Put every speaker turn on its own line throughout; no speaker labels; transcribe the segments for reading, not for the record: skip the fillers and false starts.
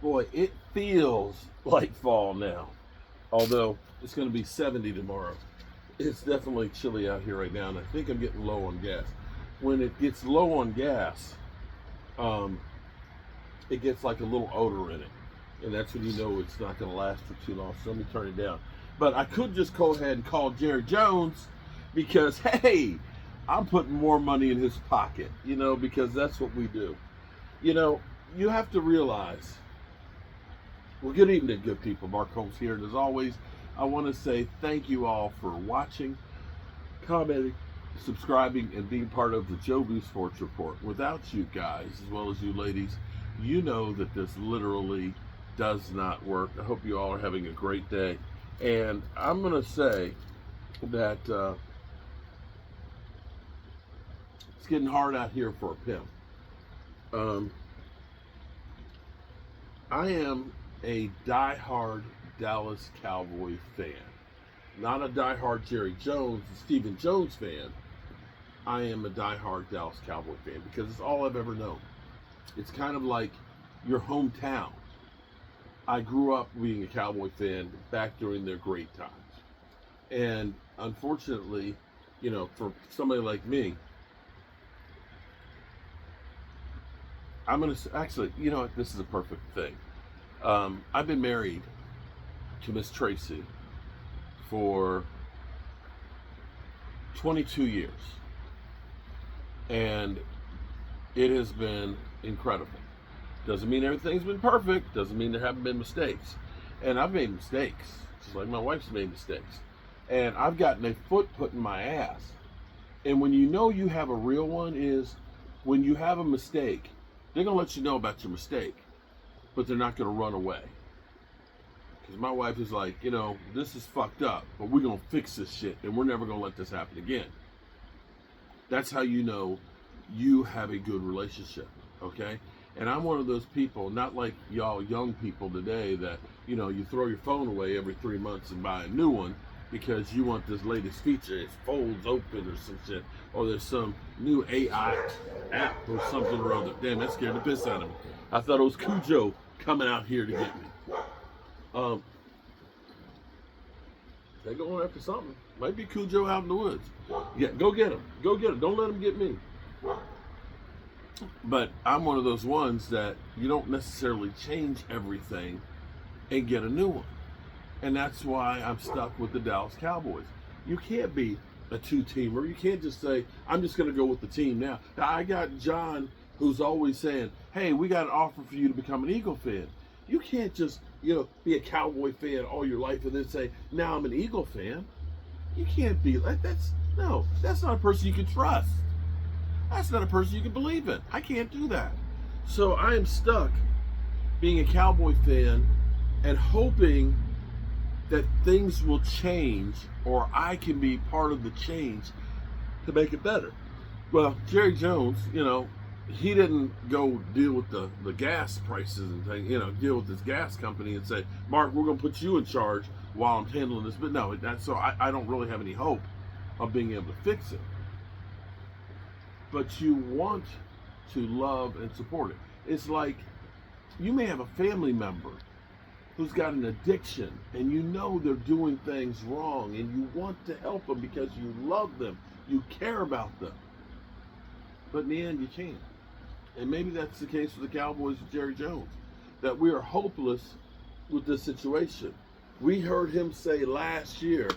Boy, it feels like fall now. Although it's going to be 70 tomorrow. It's definitely chilly out here right now, and I think I'm getting low on gas. When it gets low on gas, um, it gets like a little odor in it. And that's when you know it's not going to last for too long. So let me turn it down. But I could just go ahead and call Jerry Jones because, hey, I'm putting more money in his pocket, because that's what we do. You have to realize, well, good evening, good people. Mark Holmes here. And as always, I want to say thank you all for watching, commenting, subscribing, and being part of the Joe B Sports Report. Without you guys, as well as you ladies, you know that this literally does not work. I hope you all are having a great day. And I'm going to say that it's getting hard out here for a pimp. I am a diehard Dallas Cowboy fan. Not a diehard Jerry Jones and Stephen Jones fan. I am a diehard Dallas Cowboy fan because it's all I've ever known. It's kind of like your hometown. I grew up being a Cowboy fan back during their great times. And unfortunately, for somebody like me, I'm going to actually, this is a perfect thing. I've been married to Miss Tracy for 22 years. And it has been incredible. Doesn't mean everything's been perfect. Doesn't mean there haven't been mistakes. And I've made mistakes, just like my wife's made mistakes. And I've gotten a foot put in my ass. And when you know you have a real one is when you have a mistake, they're going to let you know about your mistake, but they're not going to run away. Because my wife is like, this is fucked up, but we're going to fix this shit, and we're never going to let this happen again. That's how you know you have a good relationship, okay? And I'm one of those people, not like y'all young people today that, you throw your phone away every 3 months and buy a new one because you want this latest feature. It folds open or some shit. Or there's some new AI app or something or other. Damn, that scared the piss out of me. I thought it was Cujo coming out here to get me. They're going after something. Might be Cujo out in the woods. Yeah, go get him. Go get him. Don't let him get me. But I'm one of those ones that you don't necessarily change everything and get a new one. And that's why I'm stuck with the Dallas Cowboys. You can't be a two-teamer. You can't just say, I'm just going to go with the team now. I got John who's always saying, hey, we got an offer for you to become an Eagle fan. You can't just, be a Cowboy fan all your life and then say, now I'm an Eagle fan. You can't be like that's not a person you can trust. That's not a person you can believe in. I can't do that. So I am stuck being a Cowboy fan and hoping that things will change or I can be part of the change to make it better. Well, Jerry Jones, he didn't go deal with the gas prices and things, deal with this gas company and say, Mark, we're going to put you in charge while I'm handling this. But no, so I don't really have any hope of being able to fix it. But you want to love and support it. It's like you may have a family member who's got an addiction and they're doing things wrong and you want to help them because you love them, you care about them. But in the end, you can't. And maybe that's the case with the Cowboys with Jerry Jones, that we are hopeless with this situation. We heard him say last year,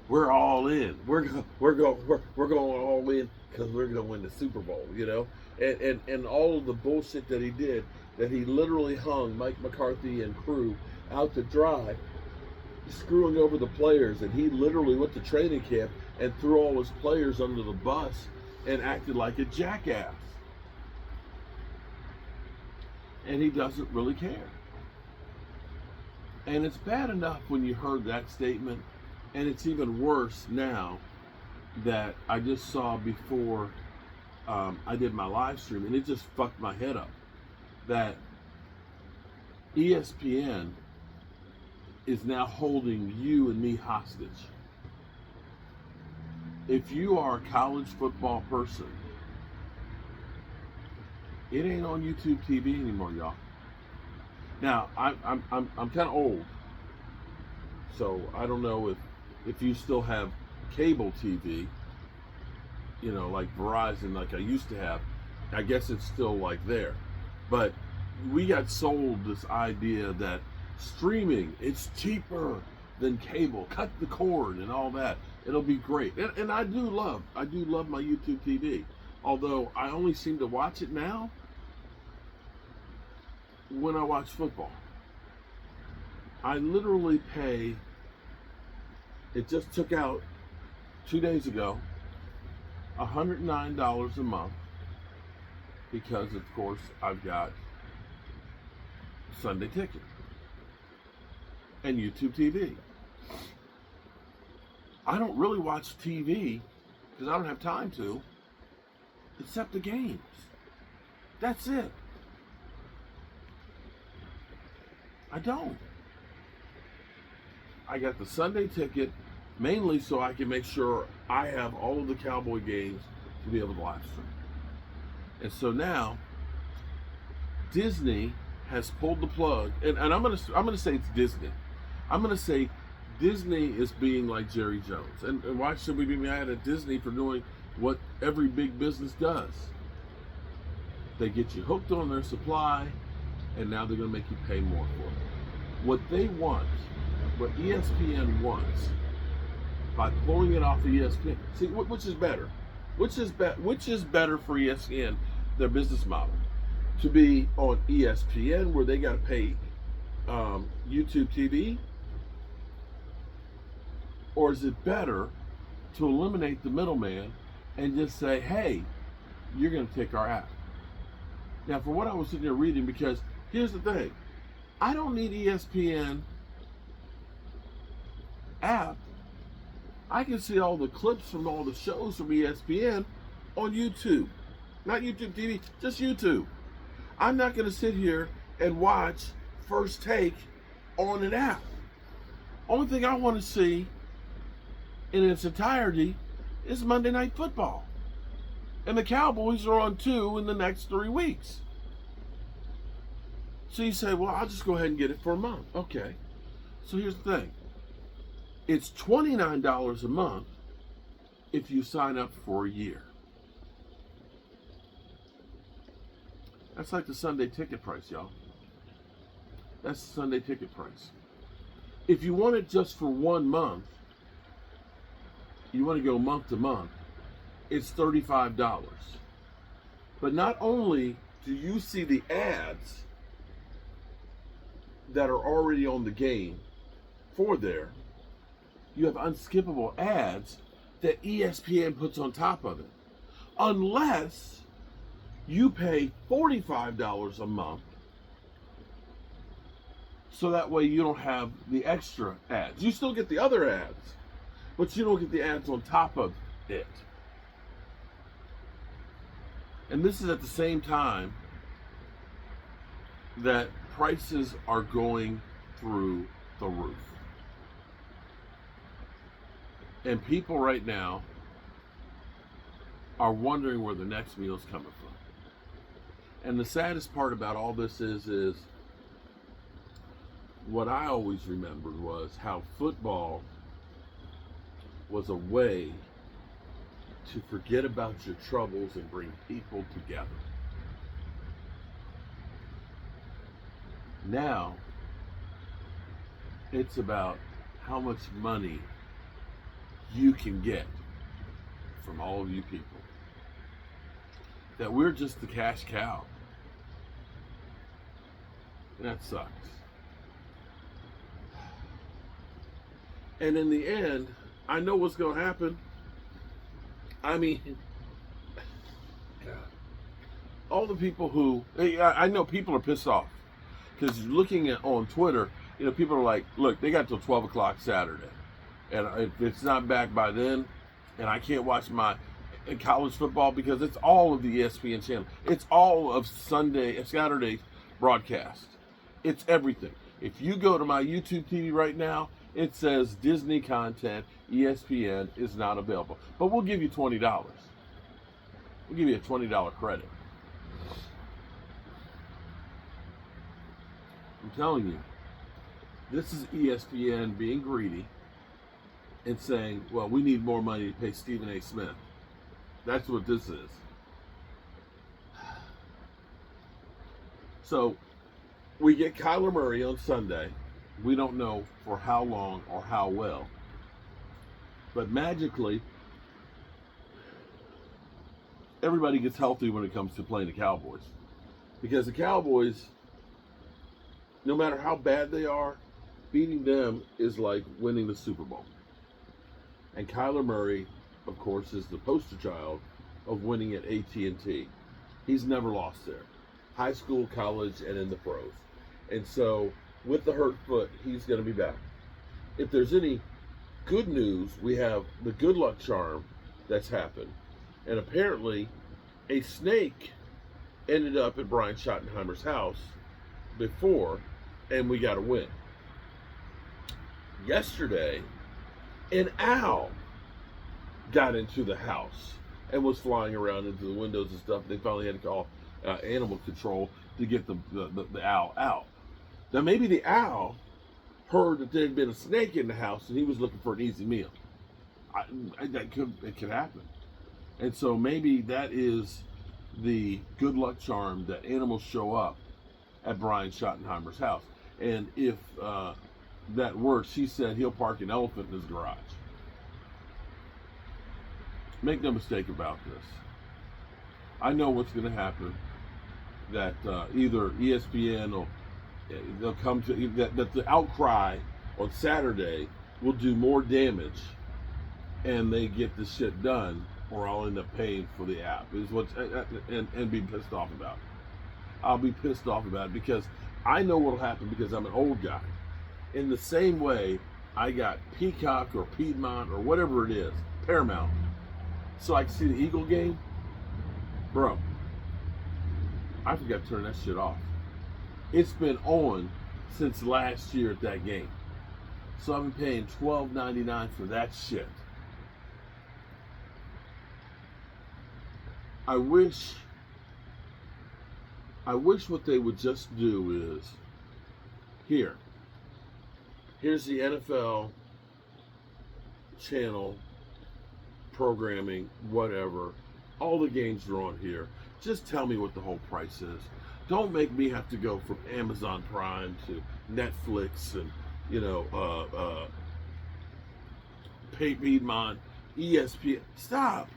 we're all in. We're going all in because we're going to win the Super Bowl, and all of the bullshit that he did, that he literally hung Mike McCarthy and crew out to dry, screwing over the players, and he literally went to training camp and threw all his players under the bus and acted like a jackass. And he doesn't really care. And it's bad enough when you heard that statement, and it's even worse now that I just saw before I did my live stream, and it just fucked my head up, that ESPN is now holding you and me hostage. If you are a college football person, it ain't on YouTube TV anymore, y'all. Now, I'm kind of old, so I don't know if you still have cable TV, like Verizon, like I used to have. I guess it's still like there, but we got sold this idea that streaming, it's cheaper than cable. Cut the cord and all that. It'll be great. And I do love my YouTube TV. Although I only seem to watch it now when I watch football. I literally pay, it just took out 2 days ago, $109 a month, because of course I've got Sunday Ticket and YouTube TV. I don't really watch TV because I don't have time to, except the games. That's it. I don't. I got the Sunday Ticket mainly so I can make sure I have all of the Cowboy games to be able to live stream. And so now Disney has pulled the plug, and I'm gonna say it's Disney. I'm gonna say Disney is being like Jerry Jones. And why should we be mad at Disney for doing what every big business does? They get you hooked on their supply, and now they're gonna make you pay more for it. What they want, what ESPN wants, by pulling it off the ESPN. See, which is better? Which is better for ESPN, their business model? To be on ESPN where they got to pay YouTube TV? Or is it better to eliminate the middleman and just say, hey, you're going to take our app? Now, for what I was sitting there reading, because here's the thing. I don't need ESPN app. I can see all the clips from all the shows from ESPN on YouTube. Not YouTube TV, just YouTube. I'm not going to sit here and watch First Take on an app. Only thing I want to see in its entirety is Monday Night Football. And the Cowboys are on 2 in the next 3 weeks. So you say, well, I'll just go ahead and get it for a month. Okay. So here's the thing. It's $29 a month if you sign up for a year. That's like the Sunday Ticket price, y'all. That's the Sunday Ticket price. If you want it just for 1 month, you want to go month to month, it's $35. But not only do you see the ads that are already on the game for there, you have unskippable ads that ESPN puts on top of it. Unless you pay $45 a month, so that way you don't have the extra ads. You still get the other ads, but you don't get the ads on top of it. And this is at the same time that prices are going through the roof. And people right now are wondering where the next meal is coming from. And the saddest part about all this is what I always remembered was how football was a way to forget about your troubles and bring people together. Now, it's about how much money you can get from all of you people. That we're just the cash cow. And that sucks. And in the end, I know what's going to happen. I mean, all the people who, I know people are pissed off. Because looking at on Twitter, people are like, look, they got till 12 o'clock Saturday. And if it's not back by then, and I can't watch my college football because it's all of the ESPN channel. It's all of Saturday broadcast. It's everything. If you go to my YouTube TV right now, it says Disney content, ESPN is not available. But we'll give you $20. We'll give you a $20 credit. I'm telling you, this is ESPN being greedy and saying, well, we need more money to pay Stephen A. Smith. That's what this is. So we get Kyler Murray on Sunday. We don't know for how long or how well. But magically, everybody gets healthy when it comes to playing the Cowboys. Because the Cowboys, no matter how bad they are, beating them is like winning the Super Bowl. And Kyler Murray, of course, is the poster child of winning at AT&T. He's never lost there. High school, college, and in the pros. And so, with the hurt foot, he's going to be back. If there's any good news, we have the good luck charm that's happened. And apparently, a snake ended up at Brian Schottenheimer's house before, and we got a win. Yesterday, an owl got into the house and was flying around into the windows and stuff. They finally had to call animal control to get the owl out. Now, maybe the owl heard that there had been a snake in the house and he was looking for an easy meal. It could happen. And so maybe that is the good luck charm that animals show up at Brian Schottenheimer's house. And if that works, he said he'll park an elephant in his garage. Make no mistake about this. I know what's going to happen. That either ESPN or they'll come to that the outcry on Saturday will do more damage, and they get the shit done, or I'll end up paying for the app. Is what and be pissed off about it. I'll be pissed off about it because I know what'll happen because I'm an old guy. In the same way, I got Peacock or Piedmont or whatever it is, Paramount, so I can see the Eagle game, bro. I forgot to turn that shit off. It's been on since last year at that game. So I've been paying $12.99 for that shit. I wish what they would just do is, here's the NFL channel, programming, whatever. All the games are on here. Just tell me what the whole price is. Don't make me have to go from Amazon Prime to Netflix and, Piedmont, ESPN. Stop.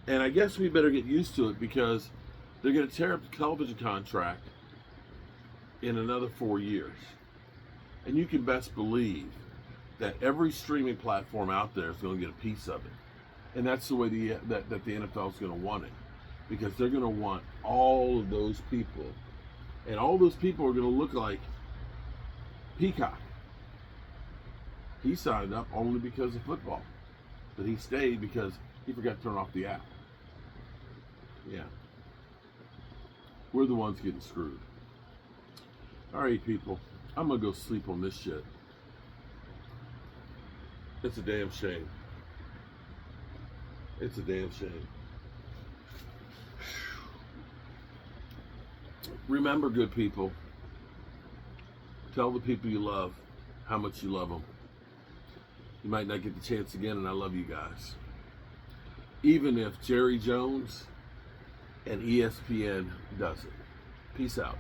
And I guess we better get used to it because they're going to tear up the television contract in another 4 years. And you can best believe that every streaming platform out there is going to get a piece of it. And that's the way that the NFL is going to want it. Because they're going to want all of those people. And all those people are going to look like Peacock. He signed up only because of football. But he stayed because he forgot to turn off the app. Yeah. We're the ones getting screwed. All right, people. I'm going to go sleep on this shit. It's a damn shame. It's a damn shame. Remember, good people, tell the people you love how much you love them. You might not get the chance again, and I love you guys. Even if Jerry Jones and ESPN does it. Peace out.